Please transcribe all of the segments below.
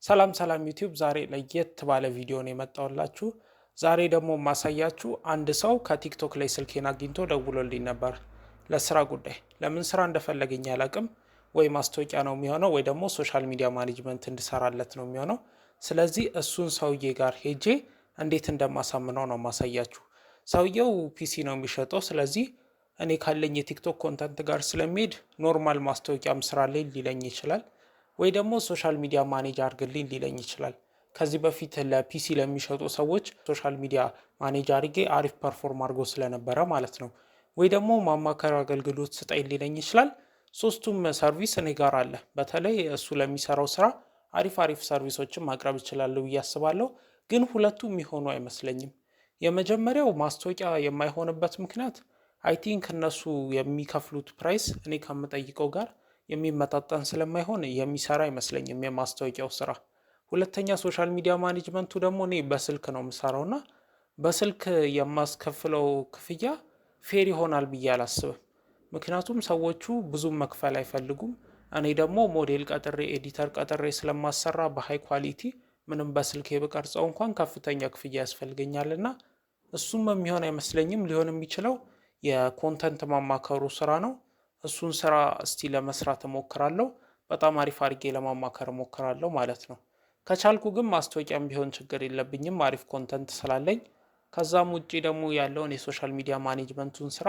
ሰላም ዩቲዩብ ዛሬ ለየት ባለ ቪዲዮ ነው የመጣሁላችሁ። ዛሬ ደግሞ ማሳያችሁ አንድ ሰው ከቲክቶክ ላይ ስልኬን አግኝቶ ደውሎልኝ ነበር ለስራ ጉዳይ። ለምን ስራ እንደፈለገኝ አላቅም። ወይ ማስታወቂያ ነው የሚሆነው ወይ ደግሞ ሶሻል ሚዲያ ማኔጅመንት እንድሰራለት ነው የሚሆነው። ስለዚህ እሱን ሰውዬ ጋር ሄጄ እንዴት እንደማሳምነው ነው ማሳያችሁ። ሰውየው ፒሲ ነው የሚሸጠው። ስለዚህ እኔ ካለኝ የቲክቶክ ኮንተንት ጋር ስለሚሄድ ኖርማል ማስታወቂያም ስራ ላይ ሊለኝ ይችላል ወይ ደግሞ ሶሻል ሚዲያ ማኔጅ አድርግልኝ ሊለኝ ይችላል። ከዚህ በፊት ለፒሲ ለሚሸጡ ሰዎች ሶሻል ሚዲያ ማኔጅ አድርጌ አሪፍ ፐርፎርም አድርጎ ስለነበረ ማለት ነው። ወይ ደግሞ ማማከር አገልግሎት ስጠኝ ሊለኝ ይችላል። ሶስቱም ሰርቪስ እኔ ጋር አለ። በተለይ እሱ ለሚሰራው ስራ አሪፍ ሰርቪሶችን ማቅረብ እችላለሁ ብዬ አስባለሁ። ግን ሁለቱም የሚሆኑ አይመስለኝም። የመጀመሪያው ማስታወቂያ የማይሆንበት ምክንያት አይ ቲንክ እነሱ የሚከፍሉት ፕራይስ እኔ ከምጠይቀው ጋር የሚመጣጠን ስለማይሆን የሚሰራ አይመስለኝም የማስታወቂያው ስራ። ሁለተኛ ሶሻል ሚዲያ ማኔጅመንቱ ደግሞ እኔ በስልክ ነው የምሰራውና በስልክ የማስከፍለው ክፍያ ፌር ይሆናል ብዬ አላስብም። ምክንያቱም ሰዎቹ ብዙም መክፈል አይፈልጉም። እኔ ደግሞ ሞዴል ቀጥሬ ኤዲተር ቀጥሬ ስለማሰራ በሃይ ኳሊቲ ምንም በስልክ ብቀርጸው እንኳን ከፍተኛ ክፍያ ያስፈልገኛልና እሱም የሚሆን አይመስለኝም። ሊሆን የሚችለው የኮንተንት ማማከሩ ስራ ነው። እሱን ስራ እስቲ ለመስራት እሞክራለሁ። በጣም አሪፍ አድርጌ ለማማከር እሞክራለሁ ማለት ነው። ከቻልኩ ግን ማስታወቂያም ቢሆን ችግር የለብኝም አሪፍ ኮንተንት ስላለኝ። ከዛም ውጪ ደግሞ ያለውን የሶሻል ሚዲያ ማኔጅመንቱን ስራ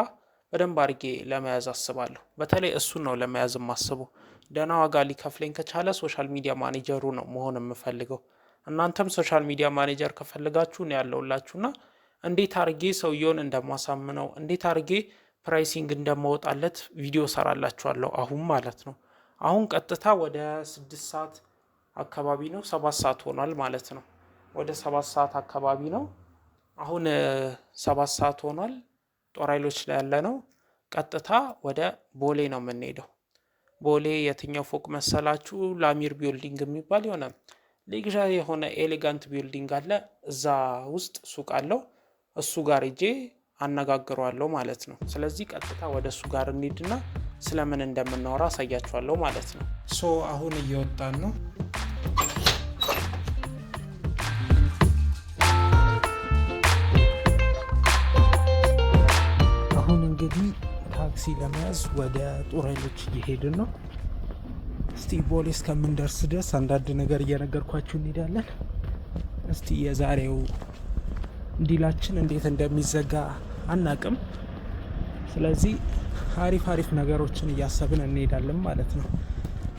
በደንብ አድርጌ ለመያዝ አስባለሁ። በተለይ እሱን ነው ለመያዝ የማስበው። ደህና ዋጋ ሊከፍለኝ ከቻለ ሶሻል ሚዲያ ማኔጀሩ ነው መሆን የምፈልገው። እናንተም ሶሻል ሚዲያ ማኔጀር ከፈልጋችሁ ነው ያለውላችሁና እንዴት አድርጌ ሰውየውን እንደማሳምነው እንዴት አድርጌ ፕራይሲንግ እንደማወጣለት ቪዲዮ ሰራላችኋለሁ አሁን ማለት ነው። አሁን ቀጥታ ወደ 6 ሰዓት አካባቢ ነው 7 ሰዓት ሆኗል ማለት ነው። ወደ 7 ሰዓት አካባቢ ነው። አሁን 7 ሰዓት ሆኗል። ጦር ኃይሎች ላይ ያለ ነው። ቀጥታ ወደ ቦሌ ነው የምንሄደው። ቦሌ የትኛው ፎቅ መሰላችሁ? ላሚር ቢልዲንግ የሚባል የሆነ ሌግዣሪ የሆነ ኤሌጋንት ቢልዲንግ አለ። እዛ ውስጥ ሱቅ አለው። እሱ ጋር ሄጄ አነጋግረዋለሁ ማለት ነው። ስለዚህ ቀጥታ ወደ እሱ ጋር እንሂድና ስለምን እንደምናወራ አሳያችኋለሁ ማለት ነው። አሁን እየወጣን ነው። አሁን እንግዲህ ታክሲ ለመያዝ ወደ ጦር ኃይሎች እየሄድን ነው። እስቲ ቦሌ እስከምንደርስ ድረስ አንዳንድ ነገር እየነገርኳችሁ እንሄዳለን። እስቲ የዛሬው ዲላችን እንዴት እንደሚዘጋ አናቅም። ስለዚህ አሪፍ ነገሮችን እያሰብን እንሄዳለን ማለት ነው።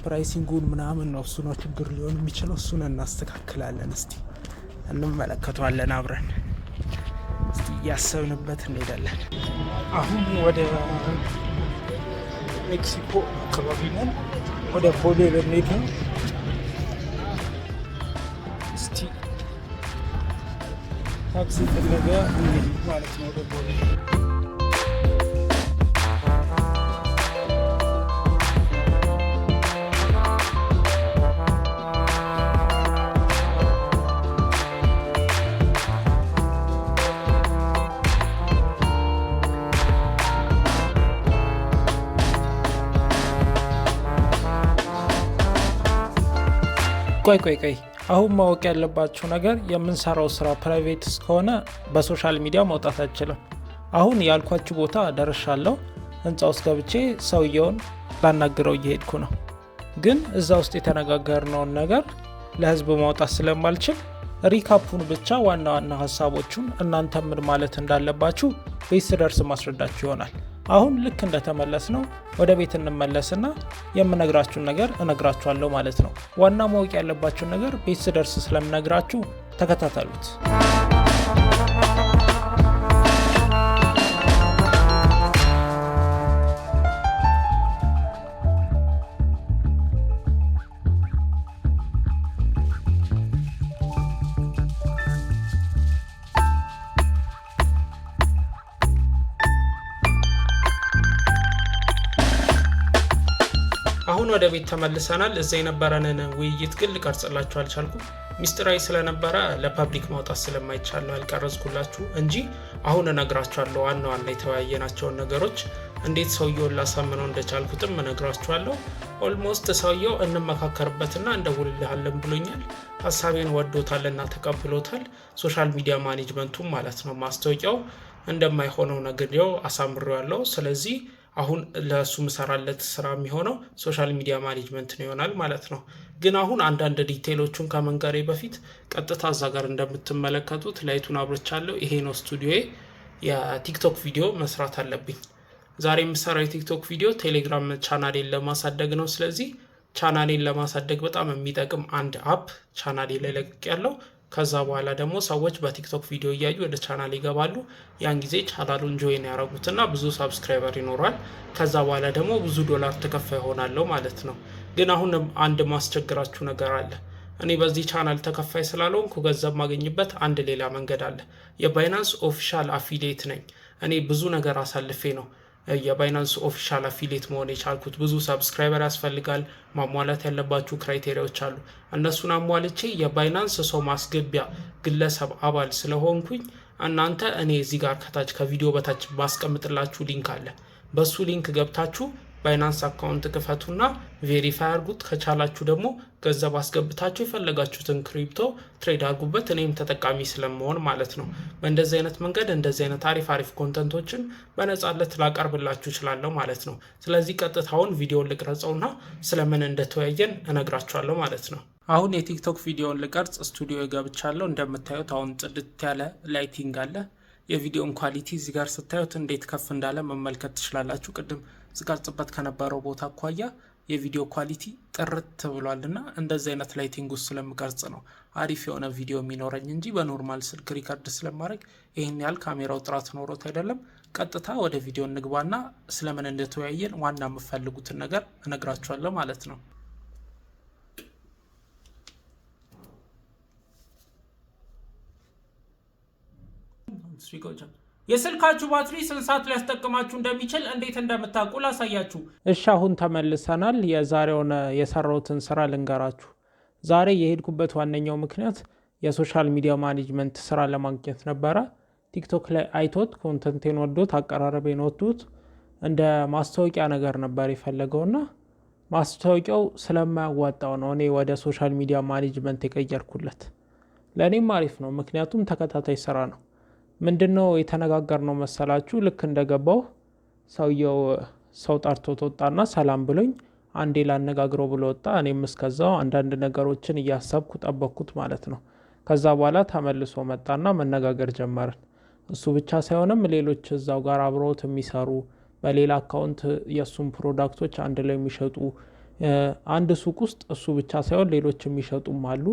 ፕራይሲንጉን ምናምን ነው እሱ ነው ችግር ሊሆን የሚችለው። እሱን እናስተካክላለን። እስቲ እንመለከተዋለን አብረን። እስቲ እያሰብንበት እንሄዳለን። አሁን ወደ ሜክሲኮ አካባቢ ነን። ወደ ቦሌ ልንሄድ ነው። እስቲ ታክሲ ፍለጋ እንሂድ ማለት ነው ወደ ቦሌ። ቆይ አሁን ማወቅ ያለባችሁ ነገር የምንሰራው ስራ ፕራይቬት እስከሆነ በሶሻል ሚዲያ መውጣት አይችልም። አሁን ያልኳችሁ ቦታ ደርሻለሁ። ህንፃ ውስጥ ገብቼ ሰውየውን ላናግረው እየሄድኩ ነው። ግን እዛ ውስጥ የተነጋገርነውን ነገር ለህዝብ ማውጣት ስለማልችል ሪካፑን ብቻ ዋና ሀሳቦቹን እናንተ ምን ማለት እንዳለባችሁ ቤት ስደርስ ማስረዳችሁ ይሆናል። አሁን ልክ እንደተመለስ ነው ወደ ቤት እንመለስና የምነግራችሁን ነገር እነግራችኋለሁ ማለት ነው። ዋና ማወቅ ያለባችሁን ነገር ቤት ስደርስ ስለምነግራችሁ ተከታተሉት። አሁን ወደ ቤት ተመልሰናል። እዛ የነበረንን ውይይት ግን ልቀርጽላችሁ አልቻልኩም። ሚስጥራዊ ስለነበረ ለፐብሊክ ማውጣት ስለማይቻል ነው ያልቀረጽኩላችሁ እንጂ አሁን እነግራችኋለሁ። ዋና የተወያየናቸውን ነገሮች እንዴት ሰውየውን ላሳምነው እንደቻልኩትም እነግራችኋለሁ። ኦልሞስት ሰውየው እንመካከርበትና እንደውልልሃለን ብሎኛል። ሀሳቤን ወዶታልና ተቀብሎታል። ሶሻል ሚዲያ ማኔጅመንቱም ማለት ነው። ማስታወቂያው እንደማይሆነው ነግሬው አሳምሬዋለሁ። ስለዚህ አሁን ለሱ ምሰራለት ስራ የሚሆነው ሶሻል ሚዲያ ማኔጅመንት ነው ይሆናል ማለት ነው። ግን አሁን አንዳንድ ዲቴይሎቹን ከመንገሬ በፊት ቀጥታ እዛ ጋር እንደምትመለከቱት ላይቱን አብርቻለሁ። ይሄ ነው ስቱዲዮዬ። የቲክቶክ ቪዲዮ መስራት አለብኝ። ዛሬ የምሰራው የቲክቶክ ቪዲዮ ቴሌግራም ቻናሌን ለማሳደግ ነው። ስለዚህ ቻናሌን ለማሳደግ በጣም የሚጠቅም አንድ አፕ ቻናሌ ላይ ለቅቄያለሁ። ከዛ በኋላ ደግሞ ሰዎች በቲክቶክ ቪዲዮ እያዩ ወደ ቻናል ይገባሉ። ያን ጊዜ ቻናሉን ጆይን ያደረጉትና ብዙ ሳብስክራይበር ይኖራል። ከዛ በኋላ ደግሞ ብዙ ዶላር ተከፋይ ሆናለሁ ማለት ነው። ግን አሁን አንድ ማስቸግራችሁ ነገር አለ። እኔ በዚህ ቻናል ተከፋይ ስላልሆንኩ ገንዘብ ማገኝበት አንድ ሌላ መንገድ አለ። የባይናንስ ኦፊሻል አፊሊየት ነኝ። እኔ ብዙ ነገር አሳልፌ ነው የባይናንስ ኦፊሻል አፊሊየት መሆን የቻልኩት። ብዙ ሰብስክራይበር ያስፈልጋል። ማሟላት ያለባችሁ ክራይቴሪያዎች አሉ። እነሱን አሟልቼ የባይናንስ ሰው ማስገቢያ ግለሰብ አባል ስለሆንኩኝ እናንተ እኔ እዚህ ጋር ከታች ከቪዲዮ በታች ባስቀምጥላችሁ ሊንክ አለ። በሱ ሊንክ ገብታችሁ ባይናንስ አካውንት ክፈቱና ቬሪፋይ አድርጉት። ከቻላችሁ ደግሞ ገንዘብ አስገብታችሁ የፈለጋችሁትን ክሪፕቶ ትሬድ አድርጉበት። እኔም ተጠቃሚ ስለመሆን ማለት ነው። በእንደዚህ አይነት መንገድ እንደዚህ አይነት አሪፍ ኮንተንቶችን በነጻነት ላቀርብላችሁ እችላለሁ ማለት ነው። ስለዚህ ቀጥታውን ቪዲዮን ልቅረጸውና ስለምን እንደተወያየን እነግራችኋለሁ ማለት ነው። አሁን የቲክቶክ ቪዲዮን ልቀርጽ ስቱዲዮ ገብቻለሁ። እንደምታዩት አሁን ጽድት ያለ ላይቲንግ አለ። የቪዲዮን ኳሊቲ እዚህ ጋር ስታዩት እንዴት ከፍ እንዳለ መመልከት ትችላላችሁ። ቅድም ስቀርጽበት ከነበረው ቦታ አኳያ የቪዲዮ ኳሊቲ ጥርት ብሏልና እንደዚህ አይነት ላይቲንግ ውስጥ ስለምቀርጽ ነው አሪፍ የሆነ ቪዲዮ የሚኖረኝ እንጂ በኖርማል ስልክ ሪከርድ ስለማድረግ ይህን ያህል ካሜራው ጥራት ኖሮት አይደለም። ቀጥታ ወደ ቪዲዮ እንግባና ስለምን እንደተወያየን ዋና የምፈልጉትን ነገር እነግራችኋለሁ ማለት ነው። የስልካችሁ ባትሪ ስንት ሰዓት ሊያስጠቅማችሁ እንደሚችል እንዴት እንደምታውቁ ላሳያችሁ። እሺ አሁን ተመልሰናል። የዛሬውን የሰራሁትን ስራ ልንገራችሁ። ዛሬ የሄድኩበት ዋነኛው ምክንያት የሶሻል ሚዲያ ማኔጅመንት ስራ ለማግኘት ነበረ። ቲክቶክ ላይ አይቶት ኮንተንቴን ወዶት አቀራረቤን ወዶት እንደ ማስታወቂያ ነገር ነበር የፈለገውና ማስታወቂያው ስለማያዋጣው ነው እኔ ወደ ሶሻል ሚዲያ ማኔጅመንት የቀየርኩለት። ለእኔም አሪፍ ነው፣ ምክንያቱም ተከታታይ ስራ ነው። ምንድነው የተነጋገርነው መሰላችሁ? ልክ እንደገባው ሰውየው ሰው ጠርቶት ወጣና ሰላም ብሎኝ አንዴ ላነጋግረው ብሎ ወጣ። እኔም እስከዛው አንዳንድ ነገሮችን እያሰብኩ ጠበቅኩት ማለት ነው። ከዛ በኋላ ተመልሶ መጣና መነጋገር ጀመርን። እሱ ብቻ ሳይሆንም ሌሎች እዛው ጋር አብረውት የሚሰሩ በሌላ አካውንት የእሱን ፕሮዳክቶች አንድ ላይ የሚሸጡ አንድ ሱቅ ውስጥ እሱ ብቻ ሳይሆን ሌሎች የሚሸጡም አሉ።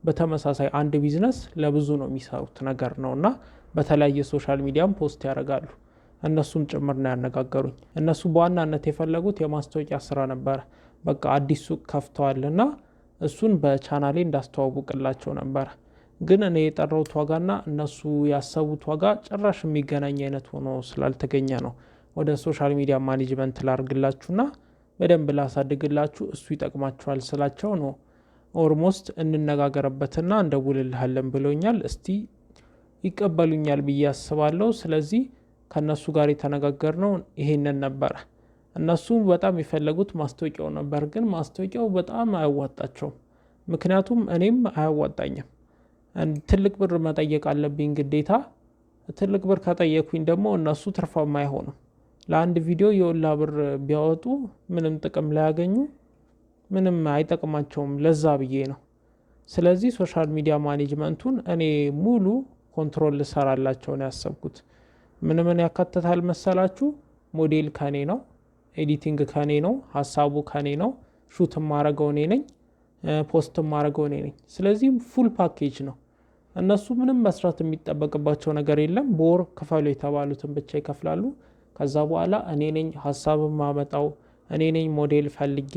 በተመሳሳይ አንድ ቢዝነስ ለብዙ ነው የሚሰሩት ነገር ነውና በተለያየ ሶሻል ሚዲያም ፖስት ያደርጋሉ። እነሱም ጭምር ነው ያነጋገሩኝ። እነሱ በዋናነት የፈለጉት የማስታወቂያ ስራ ነበረ። በቃ አዲስ ሱቅ ከፍተዋልና እሱን በቻናሌ እንዳስተዋውቅላቸው ነበረ። ግን እኔ የጠራሁት ዋጋና እነሱ ያሰቡት ዋጋ ጭራሽ የሚገናኝ አይነት ሆኖ ስላልተገኘ ነው ወደ ሶሻል ሚዲያ ማኔጅመንት ላርግላችሁና በደንብ ላሳድግላችሁ እሱ ይጠቅማችኋል ስላቸው ነው ኦልሞስት እንነጋገርበትና እንደውልልሃለን ብሎኛል። እስቲ ይቀበሉኛል ብዬ አስባለሁ። ስለዚህ ከነሱ ጋር የተነጋገርነው ይሄንን ነበረ። እነሱ በጣም የፈለጉት ማስታወቂያው ነበር፣ ግን ማስታወቂያው በጣም አያዋጣቸውም። ምክንያቱም እኔም አያዋጣኝም። ትልቅ ብር መጠየቅ አለብኝ ግዴታ። ትልቅ ብር ከጠየኩኝ ደግሞ እነሱ ትርፋማ አይሆኑም። ለአንድ ቪዲዮ የወላ ብር ቢያወጡ ምንም ጥቅም ላያገኙ፣ ምንም አይጠቅማቸውም። ለዛ ብዬ ነው። ስለዚህ ሶሻል ሚዲያ ማኔጅመንቱን እኔ ሙሉ ኮንትሮል ልሰራላቸው ነው ያሰብኩት። ምን ያካትታል መሰላችሁ? ሞዴል ከኔ ነው፣ ኤዲቲንግ ከኔ ነው፣ ሀሳቡ ከኔ ነው፣ ሹት ማረገው እኔ ነኝ፣ ፖስት ማረገው እኔ ነኝ። ስለዚህ ፉል ፓኬጅ ነው። እነሱ ምንም መስራት የሚጠበቅባቸው ነገር የለም። በወር ክፈሉ የተባሉትን ብቻ ይከፍላሉ። ከዛ በኋላ እኔ ነኝ ሀሳብን ማመጣው፣ እኔ ነኝ ሞዴል ፈልጌ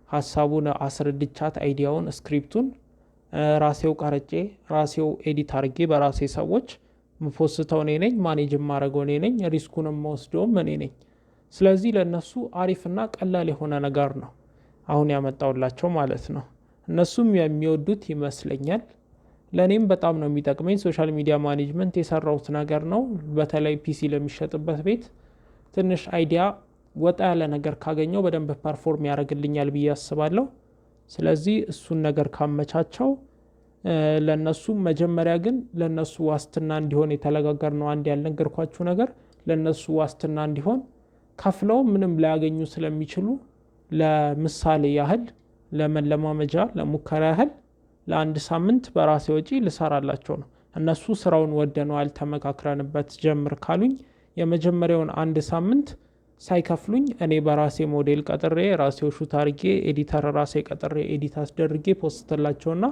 ሀሳቡን አስረድቻት አይዲያውን ስክሪፕቱን ራሴው ቀርጬ ራሴው ኤዲት አድርጌ በራሴ ሰዎች ምፖስተው እኔ ነኝ፣ ማኔጅ ማረገው እኔ ነኝ፣ ሪስኩንም መወስደውም እኔ ነኝ። ስለዚህ ለነሱ አሪፍና ቀላል የሆነ ነገር ነው አሁን ያመጣውላቸው ማለት ነው። እነሱም የሚወዱት ይመስለኛል። ለእኔም በጣም ነው የሚጠቅመኝ። ሶሻል ሚዲያ ማኔጅመንት የሰራሁት ነገር ነው። በተለይ ፒሲ ለሚሸጥበት ቤት ትንሽ አይዲያ ወጣ ያለ ነገር ካገኘው በደንብ ፐርፎርም ያደርግልኛል ብዬ አስባለሁ። ስለዚህ እሱን ነገር ካመቻቸው ለነሱ መጀመሪያ ግን ለነሱ ዋስትና እንዲሆን የተለጋገርነው አንድ ያልነገርኳችሁ ነገር ለነሱ ዋስትና እንዲሆን ከፍለው ምንም ላያገኙ ስለሚችሉ ለምሳሌ ያህል ለመለማመጃ ለሙከራ ያህል ለአንድ ሳምንት በራሴ ወጪ ልሰራላቸው ነው። እነሱ ስራውን ወደነዋል ተመካክረንበት ጀምር ካሉኝ የመጀመሪያውን አንድ ሳምንት ሳይከፍሉኝ እኔ በራሴ ሞዴል ቀጥሬ ራሴው ሹት አድርጌ ኤዲተር ራሴ ቀጥሬ ኤዲት አስደርጌ ፖስትላቸውና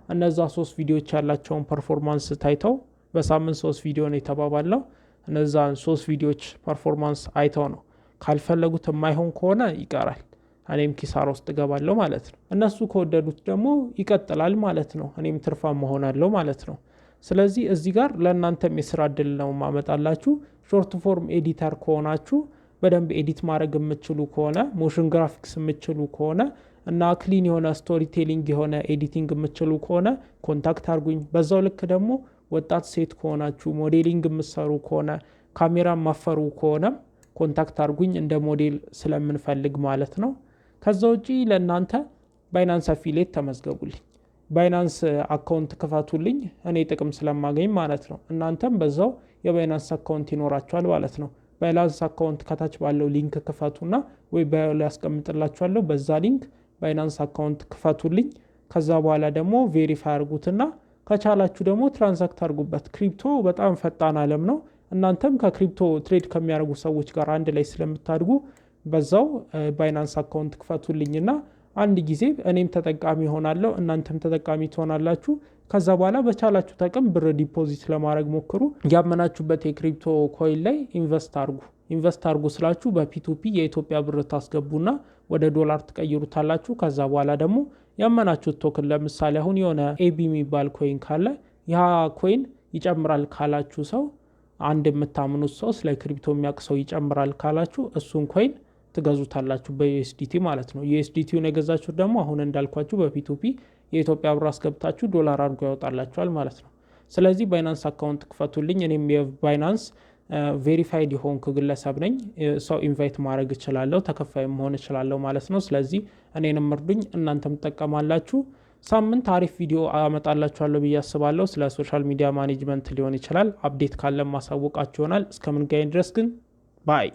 እነዛ 3 ቪዲዮዎች ያላቸውን ፐርፎርማንስ ታይተው በሳምንት 3 ቪዲዮ ነው የተባባለው። እነዛን 3 ቪዲዮዎች ፐርፎርማንስ አይተው ነው ካልፈለጉት የማይሆን ከሆነ ይቀራል፣ እኔም ኪሳራ ውስጥ እገባለሁ ማለት ነው። እነሱ ከወደዱት ደግሞ ይቀጥላል ማለት ነው። እኔም ትርፋማ ሆናለሁ ማለት ነው። ስለዚህ እዚህ ጋር ለእናንተም የስራ እድል ነው ማመጣላችሁ። ሾርት ፎርም ኤዲተር ከሆናችሁ በደንብ ኤዲት ማድረግ የምትችሉ ከሆነ ሞሽን ግራፊክስ የምትችሉ ከሆነ እና ክሊን የሆነ ስቶሪ ቴሊንግ የሆነ ኤዲቲንግ የምትችሉ ከሆነ ኮንታክት አርጉኝ። በዛው ልክ ደግሞ ወጣት ሴት ከሆናችሁ ሞዴሊንግ የምትሰሩ ከሆነ ካሜራ ማፈሩ ከሆነ ኮንታክት አርጉኝ፣ እንደ ሞዴል ስለምንፈልግ ማለት ነው። ከዛ ውጪ ለእናንተ ባይናንስ አፊሌት ተመዝገቡልኝ፣ ባይናንስ አካውንት ክፈቱልኝ፣ እኔ ጥቅም ስለማገኝ ማለት ነው። እናንተም በዛው የባይናንስ አካውንት ይኖራችኋል ማለት ነው። ባይናንስ አካውንት ከታች ባለው ሊንክ ክፈቱና ወይ ባዮ ላይ ያስቀምጥላችኋለሁ፣ በዛ ሊንክ ባይናንስ አካውንት ክፈቱልኝ። ከዛ በኋላ ደግሞ ቬሪፋይ አርጉትና ከቻላችሁ ደግሞ ትራንዛክት አርጉበት። ክሪፕቶ በጣም ፈጣን ዓለም ነው። እናንተም ከክሪፕቶ ትሬድ ከሚያደርጉ ሰዎች ጋር አንድ ላይ ስለምታድጉ በዛው ባይናንስ አካውንት ክፈቱልኝና አንድ ጊዜ እኔም ተጠቃሚ ሆናለሁ፣ እናንተም ተጠቃሚ ትሆናላችሁ። ከዛ በኋላ በቻላችሁ ተቅም ብር ዲፖዚት ለማድረግ ሞክሩ። ያመናችሁበት የክሪፕቶ ኮይን ላይ ኢንቨስት አርጉ ስላችሁ በፒቱፒ የኢትዮጵያ ብር ታስገቡና ወደ ዶላር ትቀይሩታላችሁ። ከዛ በኋላ ደግሞ ያመናችሁት ቶክን ለምሳሌ አሁን የሆነ ኤቢ የሚባል ኮይን ካለ ያ ኮይን ይጨምራል ካላችሁ ሰው አንድ የምታምኑት ሰው ስለ ክሪፕቶ የሚያውቅ ሰው ይጨምራል ካላችሁ እሱን ኮይን ትገዙታላችሁ በዩኤስዲቲ ማለት ነው። ዩኤስዲቲውን የገዛችሁት ደግሞ አሁን እንዳልኳችሁ በፒቱፒ የኢትዮጵያ ብር አስገብታችሁ ዶላር አድርጎ ያወጣላችኋል ማለት ነው። ስለዚህ ባይናንስ አካውንት ክፈቱልኝ። እኔም የባይናንስ ቬሪፋይድ የሆንኩ ግለሰብ ነኝ። ሰው ኢንቫይት ማድረግ እችላለሁ፣ ተከፋይ መሆን እችላለሁ ማለት ነው። ስለዚህ እኔንም እርዱኝ፣ እናንተም ትጠቀማላችሁ። ሳምንት አሪፍ ቪዲዮ አመጣላችኋለሁ ብዬ አስባለሁ። ስለ ሶሻል ሚዲያ ማኔጅመንት ሊሆን ይችላል። አፕዴት ካለ ማሳወቃችሁ ይሆናል። እስከምንገናኝ ድረስ ግን ባይ